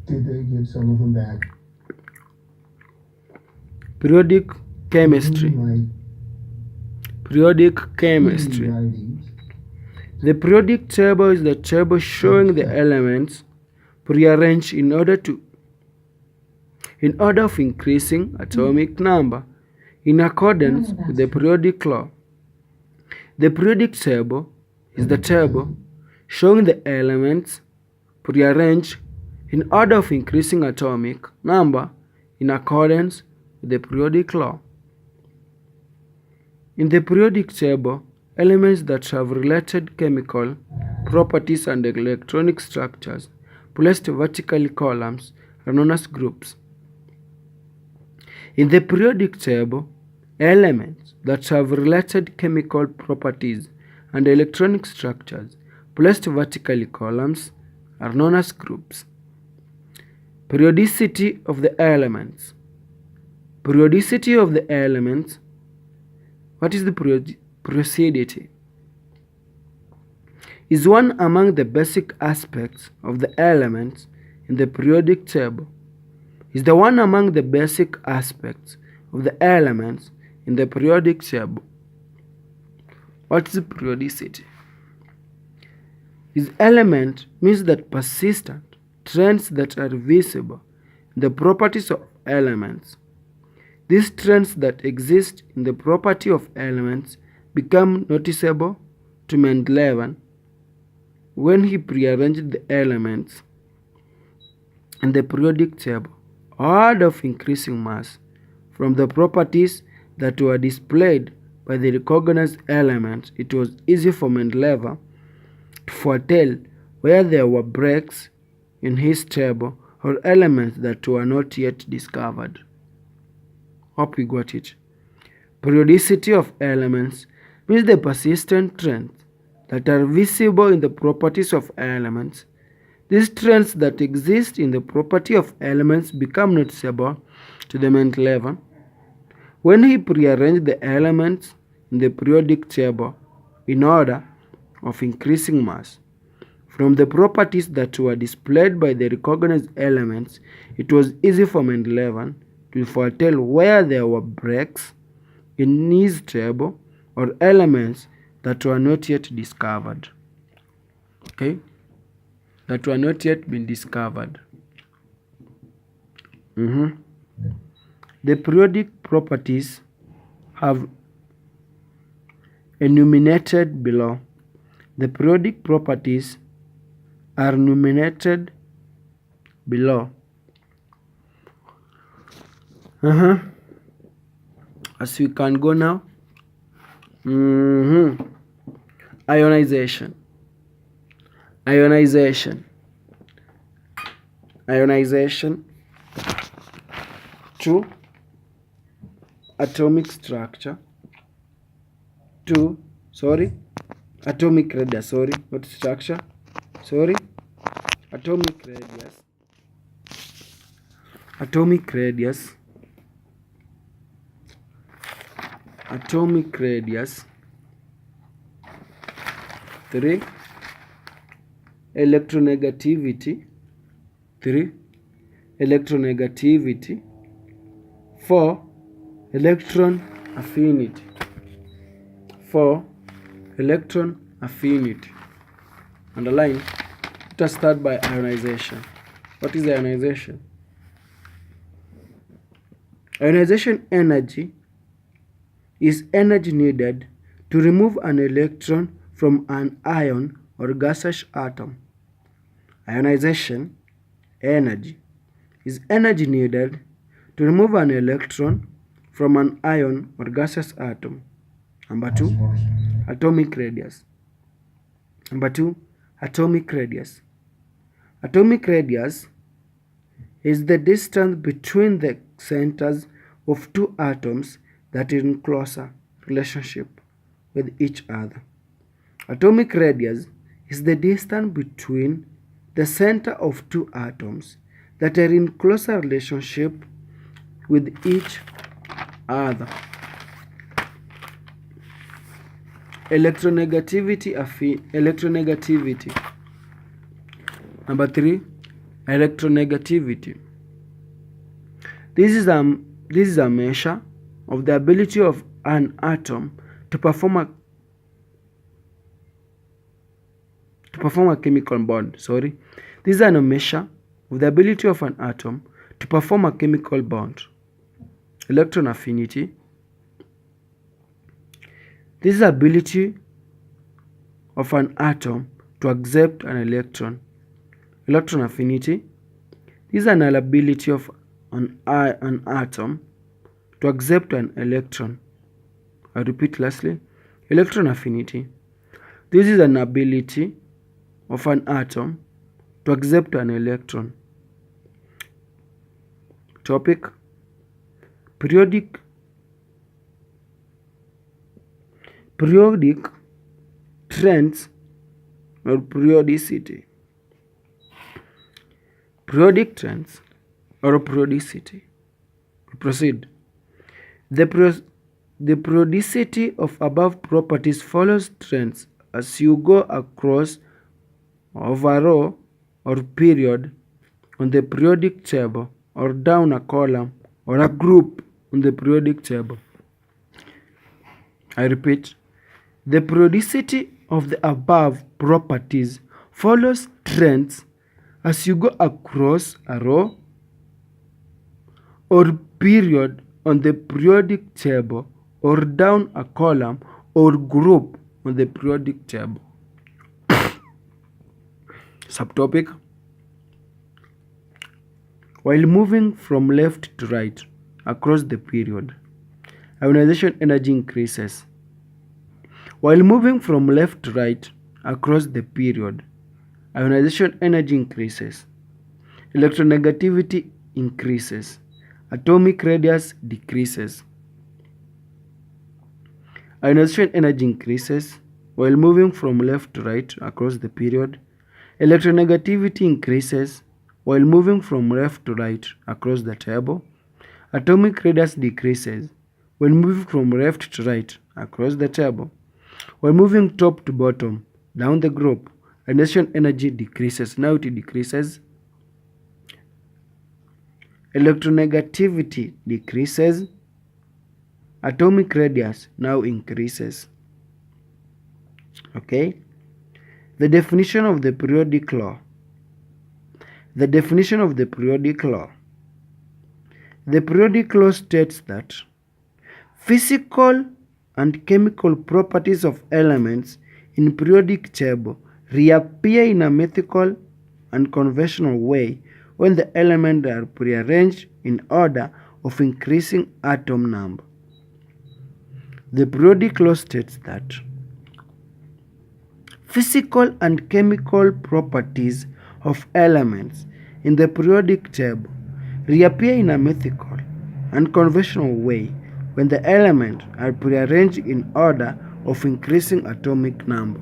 Did they give some of them back? Periodic chemistry. Periodic chemistry. The periodic table is the table showing the elements prearranged in order of increasing atomic number in accordance with the periodic law. The periodic table is the table showing the elements prearranged in order of increasing atomic number in accordance with the periodic law. In the periodic table, elements that have related chemical properties and electronic structures placed vertically columns are known as groups. In the periodic table, elements that have related chemical properties and electronic structures placed vertically columns are known as groups. Periodicity of the elements. Periodicity of the elements. What is the periodicity? Is one among the basic aspects of the elements in the periodic table. Is the one among the basic aspects of the elements in the periodic table. What is periodicity? This element means that persistent trends that are visible in the properties of elements. These trends that exist in the property of elements become noticeable to Mendeleev when he prearranged the elements in the periodic table order of increasing mass from the properties that were displayed by the recognized elements. It was easy for Mendeleev to foretell where there were breaks in his table or elements that were not yet discovered. Hope you got it. Periodicity of elements means the persistent trends that are visible in the properties of elements. These trends that exist in the property of elements become noticeable to the Mendeleev when he prearranged the elements in the periodic table in order of increasing mass. From the properties that were displayed by the recognized elements, it was easy for Mendeleev to foretell where there were breaks in his table or elements that were not yet discovered. Okay? That were not yet been discovered. The periodic properties have enumerated below. The periodic properties are enumerated below. As we can go now. Ionization. Ionization. Ionization. 2. Atomic structure. Atomic radius. Not structure. Atomic radius. Atomic radius. Atomic radius. 3. Electronegativity. 4. Electron affinity. 4. Electron affinity. Underline. Let us start by ionization. What is ionization? Ionization energy is energy needed to remove an electron from an ion or gaseous atom. Ionization energy is energy needed to remove an electron from an ion or gaseous atom. Number 2, atomic radius. Number 2, atomic radius. Atomic radius is the distance between the centers of two atoms that are in closer relationship with each other. Atomic radius is the distance between the center of two atoms that are in closer relationship with each other. Electronegativity. Number 3, Electronegativity. This is a measure of the ability of an atom to perform a chemical bond. This is a measure of the ability of an atom to perform a chemical bond. Electron affinity. This is the ability of an atom to accept an electron. Electron affinity. This is an ability of an atom to accept an electron. I repeat lastly, electron affinity. This is an ability of an atom to accept an electron. Topic: periodic trends or periodicity. Periodic trends or periodicity. Proceed. The periodicity of above properties follows trends as you go across of a row or period on the periodic table, or down a column or a group on the periodic table. I repeat, the periodicity of the above properties follows trends as you go across a row or period on the periodic table, or down a column or group on the periodic table. Subtopic: while moving from left to right across the period, ionization energy increases. While moving from left to right across the period, ionization energy increases. Electronegativity increases. Atomic radius decreases. Ionization energy increases while moving from left to right across the period. Electronegativity increases while moving from left to right across the table. Atomic radius decreases when moving from left to right across the table. While moving top to bottom down the group, ionization energy decreases. Now it decreases. Electronegativity decreases. Atomic radius now increases. Okay? The definition of the periodic law. The definition of the periodic law. The periodic law states that physical and chemical properties of elements in periodic table reappear in a mythical and conventional way when the elements are prearranged in order of increasing atom number. The periodic law states that physical and chemical properties of elements in the periodic table reappear in a mythical and conventional way when the elements are prearranged in order of increasing atomic number.